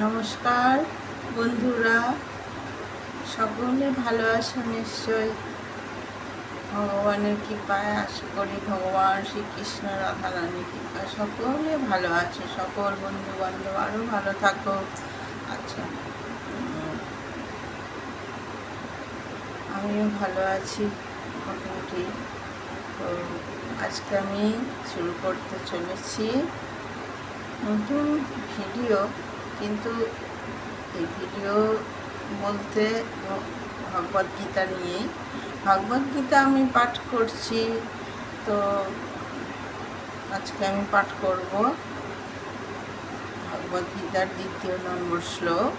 নমস্কার বন্ধুরা, সকলে ভালো আছো নিশ্চয়। ভগবানের কৃপায় আশা করি ভগবান শ্রীকৃষ্ণ রাধারানীর কৃপা সকলে ভালো আছে। সকল বন্ধু বান্ধব আরও ভালো থাকো। আচ্ছা, আমিও ভালো আছি মোটামুটি। তো আজকে আমি শুরু করতে চলেছি নতুন ভিডিও, কিন্তু এই ভিডিও বলতে ভগবদ্গীতা নিয়েই। ভগবদ্গীতা আমি পাঠ করছি, তো আজকে আমি পাঠ করব ভগবদ্গীতার 2 নম্বর শ্লোক,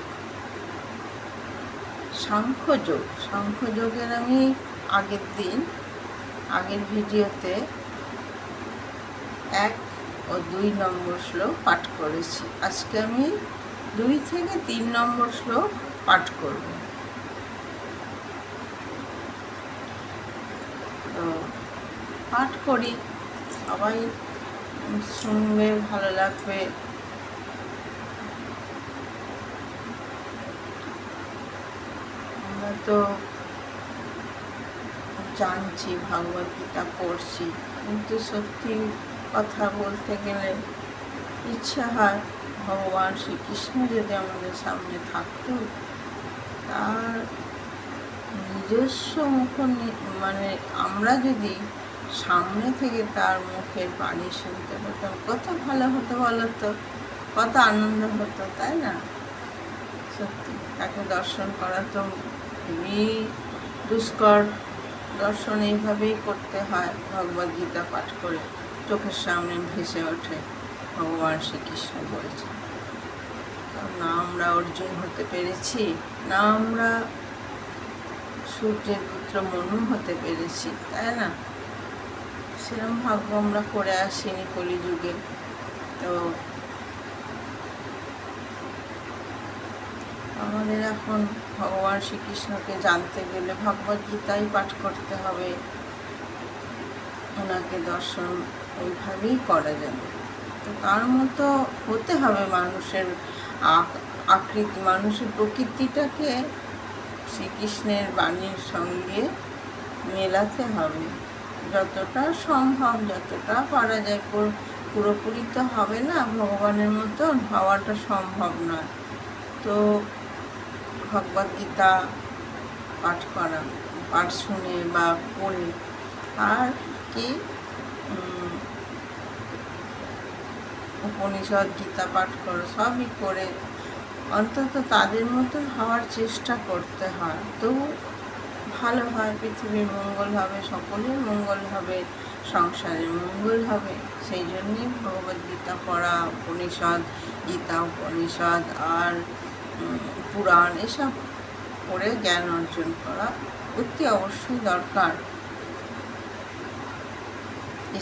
সাংখ্যযোগ। সাংখ্যযোগের আমি আগের ভিডিওতে 1 ও 2 নম্বর শ্লোক পাঠ করেছি। আজকে আমি 2 থেকে 3 নম্বর শ্লোক পাঠ করব। তো পাঠ করি, সবাই শুনবে, ভালো লাগবে। আমরা তো জানছি, ভগবদ্গীতা পড়ছি, কিন্তু সত্যি কথা বলতে গেলে ইচ্ছা হয় ভগবান শ্রীকৃষ্ণ যদি আমাদের সামনে থাকতো, তার নিজস্ব মুখ, মানে আমরা যদি সামনে থেকে তার মুখের বাণী শুনতে পেতাম, কত ভালো হতো বলো তো, কত আনন্দ হতো, তাই না? সত্যি তাকে দর্শন করা তো খুবই দুষ্কর। দর্শন এইভাবেই করতে হয়, ভগবদ্গীতা পাঠ করে চোখের সামনে ভেসে ওঠে ভগবান শ্রীকৃষ্ণ বলেছে। না আমরা অর্জুন হতে পেরেছি, না আমরা সূর্যের পুত্র মনু হতে পেরেছি, তাই না? সেরকম ভাগ্য আমরা করে আসিনি কলিযুগে। তো আমাদের এখন ভগবান শ্রীকৃষ্ণকে জানতে গেলে ভগবদ্গীতাই পাঠ করতে হবে, ওনাকে দর্শন ওইভাবেই করা যাবে। তো তার মতো হতে হবে মানুষের আকৃতি, মানুষের প্রকৃতিটাকে শ্রীকৃষ্ণের বাণীর সঙ্গে মেলাতে হবে যতটা সম্ভব, যতটা পারা যায়। পুরোপুরি তো হবে না, ভগবানের মতন হওয়াটা সম্ভব নয়। তো ভগবদ্গীতা পাঠ শুনে বা পড়ে, আর কি উপনিষদ, গীতা পাঠ করো, সবই করে অন্তত তাদের মতন হওয়ার চেষ্টা করতে হয়। তো ভালো হয়, পৃথিবীর মঙ্গল হবে, সকলের মঙ্গল হবে, সংসারের মঙ্গল হবে। সেই জন্যই ভগবদ্গীতা পড়া, উপনিষদ, গীতা, উপনিষদ আর পুরাণ এসব পড়ে জ্ঞান অর্জন করা অতি অবশ্যই দরকার।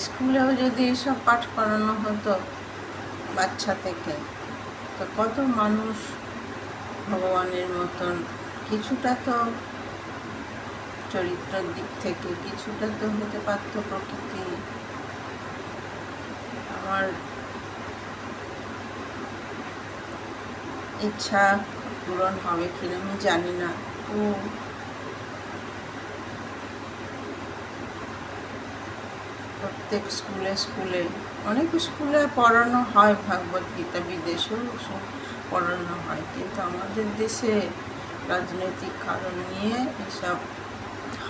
স্কুলেও যদি এসব পাঠ করানো হতো বাচ্চা থেকে, তো কত মানুষ ভগবানের মতন কিছুটা তো চরিত্রের দিক থেকে কিছুটা তো হতে পারত। প্রকৃতি আমার ইচ্ছা পূরণ হবে কিনা আমি জানি না। তো প্রত্যেক স্কুলে অনেক স্কুলে পড়ানো হয় ভগবদ্গীতা, বিদেশেও পড়ানো হয়, কিন্তু আমাদের দেশে রাজনৈতিক কারণ নিয়ে এসব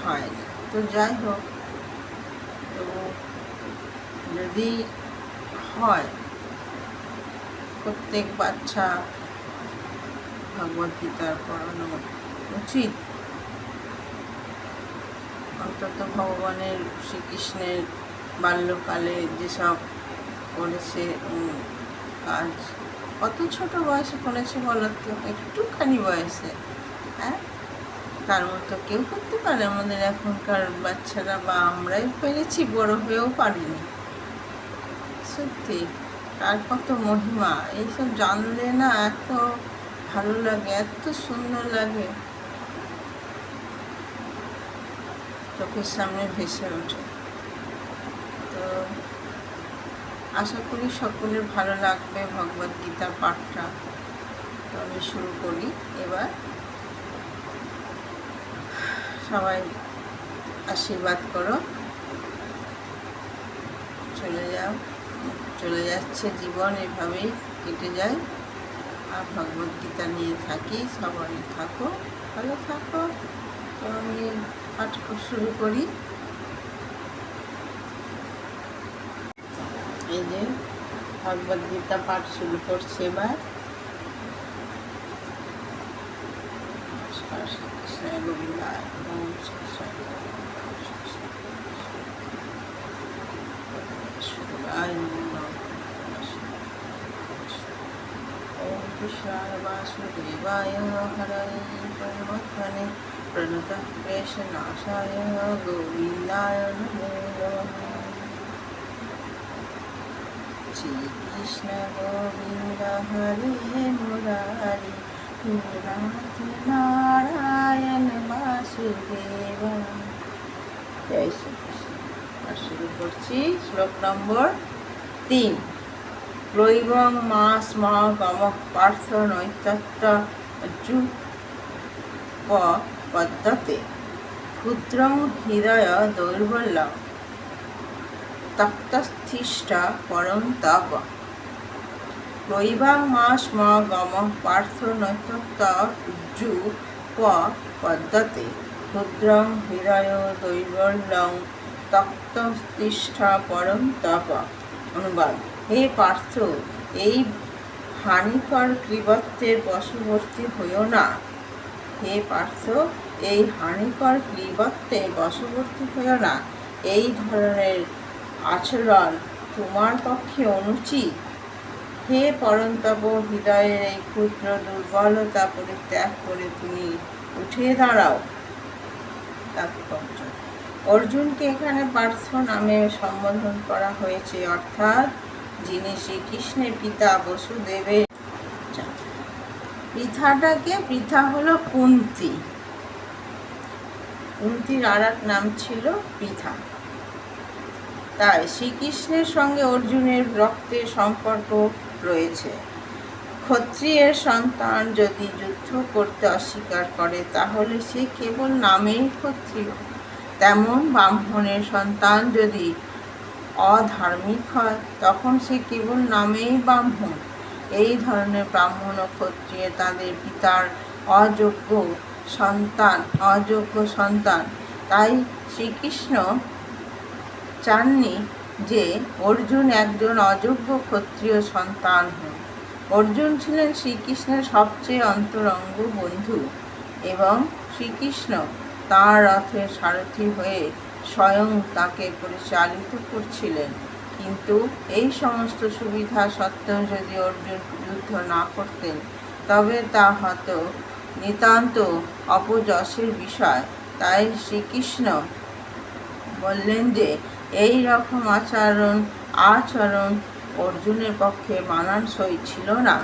হয় না। তো যাই হোক, তো যদি হয় প্রত্যেক বাচ্চা ভগবদ্গীতা পড়ানো উচিত। অন্তত ভগবানের শ্রীকৃষ্ণের বাল্যকালে যেসব করেছে কাজ, কত ছোট বয়সে করেছে বলো তো, একটুখানি বয়সে। হ্যাঁ, তার মতো কেউ করতে পারে? আমাদের এখনকার বাচ্চারা বা আমরাই পেরেছি, বড় হয়েও পারিনি। সত্যি তার কত মহিমা, এইসব জানলে না এত ভালো লাগে, এত সুন্দর লাগে, চোখের সামনে ভেসে ওঠে। তো আশা করি সকলের ভালো লাগবে ভগবদ্গীতার পাঠটা। তো আমি শুরু করি এবার। সবাই আশীর্বাদ করো। চলে যাচ্ছে জীবন, এভাবেই কেটে যায়। আর ভগবদ্গীতা নিয়ে থাকি, সবাই থাকো, ভালো থাকো। তো আমি পাঠ শুরু করি। এই যে ভগবদ্গীতা পাঠ শুরু করছে এবার। শ্রীকৃষ্ণ গোবিন্দায় ওম শ্রীকৃষ্ণ ओम कृष्णाय वासुदेवाय हरये परमात्मने प्रणतः क्लेशनाशाय गोविन्दाय नमो नमः। श्रीकृष्ण गोविन्द हरे मुरारी नाथ नारायण वासुदेव। जय श्री कृष्ण। शुरू করছি শ্লোক নম্বর 3। লৈবং মা স্ম গম পার্থ নৈতত্য পদ্মতে ক্ষুদ্রং হৃদয় দৌর্বল্যং তপ্তস্থিষ্ঠ পরং তব। লৈবং মা স্ম গম পার্থ নৈতত্য পদ্মতে ক্ষুদ্রং হৃদয় দৌর্বল্যং তপ্তস্থিষ্ঠ পরং তব। অনুবাদ: হে পার্থ, এই হানিকর ক্লীবত্বের বশবর্তী হইও না। হে পার্থ, এই হানিকর ক্লীবত্বের বশবর্তী হইও না। এই ধরনের আচরণ তোমার পক্ষে অনুচিত। হে পরন্তপ, হৃদয়ের এই ক্ষুদ্র দুর্বলতা পরিত্যাগ করে তুমি উঠে দাঁড়াও। তাৎপর্য: অর্জুনকে এখানে পার্থ নামে সম্বোধন করা হয়েছে, অর্থাৎ যিনি শ্রীকৃষ্ণের পিতা বসুদেবের। পৃথা হলো কুন্তী। কুন্তীর আর এক নাম ছিল পৃথা। তাই শ্রীকৃষ্ণের সঙ্গে অর্জুনের রক্তের সম্পর্ক রয়েছে। ক্ষত্রিয়ের সন্তান যদি যুদ্ধ করতে অস্বীকার করে তাহলে সে কেবল নামেই ক্ষত্রিয়। তেমন ব্রাহ্মণের সন্তান যদি অধার্মিক হয় তখন সে কেবল নামেই ব্রাহ্মণ। এই ধরনের ব্রাহ্মণ ও ক্ষত্রিয় তাদের পিতার অযোগ্য সন্তান। তাই শ্রীকৃষ্ণ চাননি যে অর্জুন একজন অযোগ্য ক্ষত্রিয় সন্তান হন। অর্জুন ছিলেন শ্রীকৃষ্ণের সবচেয়ে অন্তরঙ্গ বন্ধু এবং শ্রীকৃষ্ণ তাঁর রথের সারথি হয়ে স্বয়ং তাকে পরিচালিত করছিলেন। কিন্তু এই সমস্ত সুবিধা সত্ত্বেও যদি অর্জুন যুদ্ধ না করতেন তবে তা হয়তো নিতান্ত অপযশের বিষয়। তাই শ্রীকৃষ্ণ বললেন যে এই রকম আচরণ অর্জুনের পক্ষে মানানসই ছিল না।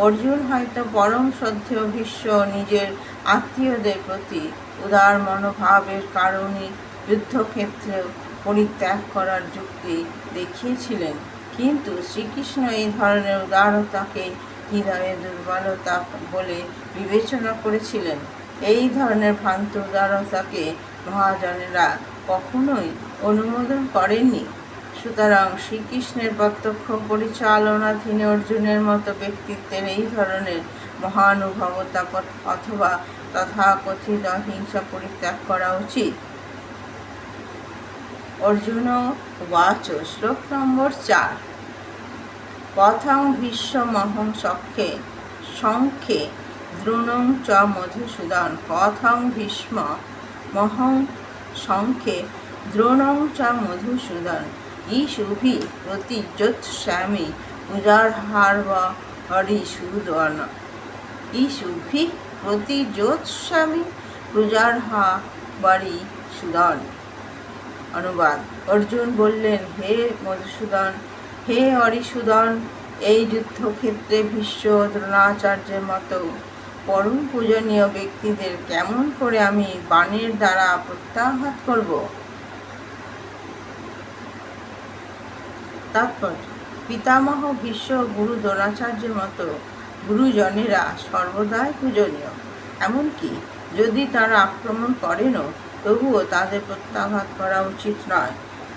অর্জুন হয়তো পরম শ্রদ্ধেয় ভীষ্ম নিজের আত্মীয়দের প্রতি উদার মনোভাবের কারণে যুদ্ধক্ষেত্রে পরিত্যাগ করার যুক্তি দেখিয়েছিলেন, কিন্তু শ্রীকৃষ্ণ এই ধরনের উদারতাকে হৃদয়ে দুর্বলতা বলে বিবেচনা করেছিলেন। এই ধরনের ভ্রান্ত উদারতাকে মহাজনেরা কখনোই অনুমোদন করেননি। সুতরাং শ্রীকৃষ্ণের প্রত্যক্ষ পরিচালনাধীনে অর্জুনের মতো ব্যক্তিত্বের এই ধরনের মহানুভবতা অথবা তথাকথিত হিংসা পরিত্যাগ করা উচিত। অর্জুন উবাচ। শ্লোক নম্বর 4। কথং ভীষ্মহং সংখ্যে দ্রোণং চ মধুসূদন। কথং ভীষ্মহং সংখ্যে দ্রোণং চ মধুসূদন। ইষুভি প্রতিযোৎস্যামি পূজার্হাবরিসূদন। ইষুভি প্রতিযোৎস্যামি পূজার্হাবরিসূদন। অনুবাদ: অর্জুন বললেন, হে মধুসূদন, হে হরিসূদন, এই যুদ্ধক্ষেত্রে ভীষ্ম দ্রোণাচার্যের মতো পরম পূজনীয় ব্যক্তিদের কেমন করে আমি বাণের দ্বারা প্রত্যাঘাত করব? তাৎপর্য: পিতামহ ভীষ্ম গুরু দ্রোণাচার্যের মতো গুরুজনেরা সর্বদাই পূজনীয়। এমনকি যদি তারা আক্রমণ করেনও, তবুও তাদের প্রত্যাঘাত করা উচিত নয়।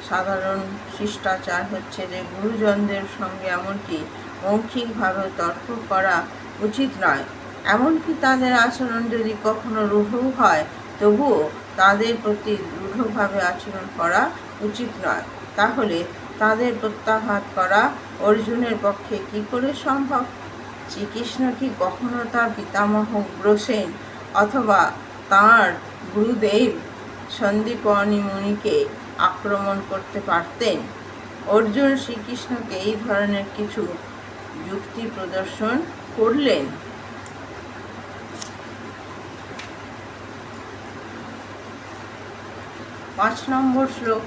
সাধারণ শিষ্টাচার হচ্ছে যে গুরুজনদের সঙ্গে এমনকি মৌখিকভাবে তর্ক করা উচিত নয়। এমনকি তাদের আচরণ যদি কখনো রূঢ় হয়, তবুও তাদের প্রতি রূঢ়ভাবে আচরণ করা উচিত নয়। তাহলে তাদের প্রত্যাঘাত করা অর্জুনের পক্ষে কি করে সম্ভব? শ্রীকৃষ্ণ কি কখনো তার পিতামহ উগ্রসেন অথবা তাঁর গুরুদেব সন্দীপনী মুনিকে আক্রমণ করতে পারতেন? অর্জুন শ্রীকৃষ্ণকে এই ধরনের কিছু যুক্তি প্রদর্শন করলেন। 5 নম্বর শ্লোক।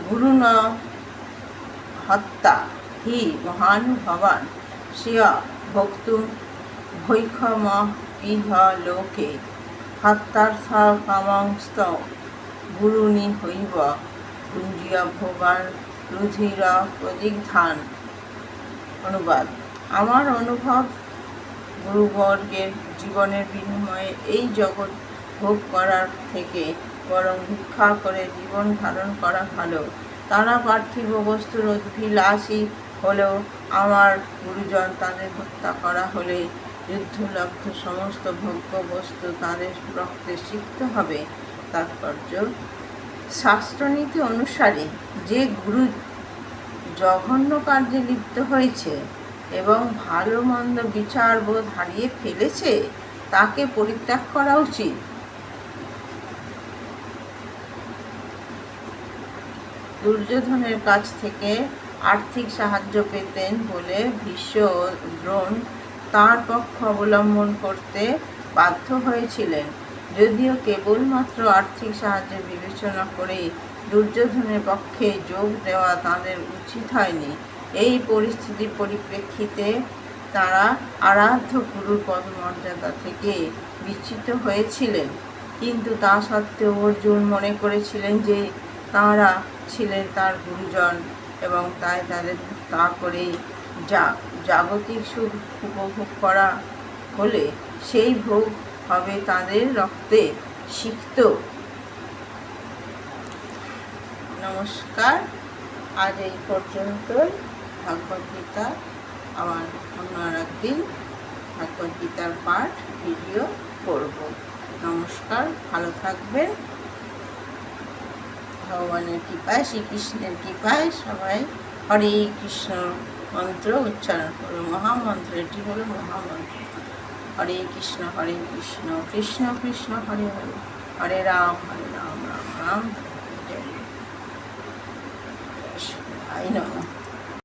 গুরুণ হত্যা হি মহানুভবান শ্রিয়া ভক্তুম ভৈক্ষমপিহ লোকে হত্যার্থ কামংস্ত গুরুনি হইব কুঞ্জিয়া ভোগান রুধির প্রদিগ্ধান। অনুবাদ: আমার অনুভব, গুরুবর্গের জীবনের বিনিময়ে এই জগৎ ভোগ করার থেকে বরং ভিক্ষা করে জীবন ধারণ করা ভালো। তারা পার্থিব বস্তুর অভিলাষী হলেও আমার গুরুজন তাদের হত্যা করা হলে যুদ্ধলব্ধ সমস্ত ভোগ্য বস্তু তাদের রক্তে সিক্ত হবে। তাৎপর্য: শাস্ত্রনীতি অনুসারে যে গুরু জঘন্য কার্যে লিপ্ত হয়েছে এবং ভালো মন্দ বিচার বোধ হারিয়ে ফেলেছে, তাকে পরিত্যাগ করা উচিত। দুর্যোধনের কাছ থেকে আর্থিক সাহায্য পেতেন বলে ভীষ্ম ও দ্রোণ তাঁর পক্ষ অবলম্বন করতে বাধ্য হয়েছিলেন। যদিও কেবলমাত্র আর্থিক সাহায্যের বিবেচনা করে দুর্যোধনের পক্ষে যোগ দেওয়া তাঁদের উচিত হয়নি। এই পরিস্থিতির পরিপ্রেক্ষিতে তাঁরা আরাধ্য গুরুর পদমর্যাদা থেকে বিচ্যুত হয়েছিলেন। কিন্তু তা সত্ত্বেও অর্জুন মনে করেছিলেন যে তাঁরা ছিলেন তার গুরুজন এবং তাই তাদের তা করেই জাগতিক সুখ উপভোগ করা হলে সেই ভোগ হবে তাদের রক্তে সিক্ত। নমস্কার, আজ এই পর্যন্তই। ভগবদ্গীতা আবার অন্য একদিন ভগবদ্গীতার পাঠ ভিডিও করব। নমস্কার, ভালো থাকবেন। ভগবানের কৃপায়, শ্রীকৃষ্ণের কৃপায় সবাই হরে কৃষ্ণ মন্ত্র উচ্চারণ করবে। মহামন্ত্র, এটি হলো মহামন্ত্র। হরে কৃষ্ণ কৃষ্ণ কৃষ্ণ হরে হরে, হরে রাম রাম রাম হরে হরে।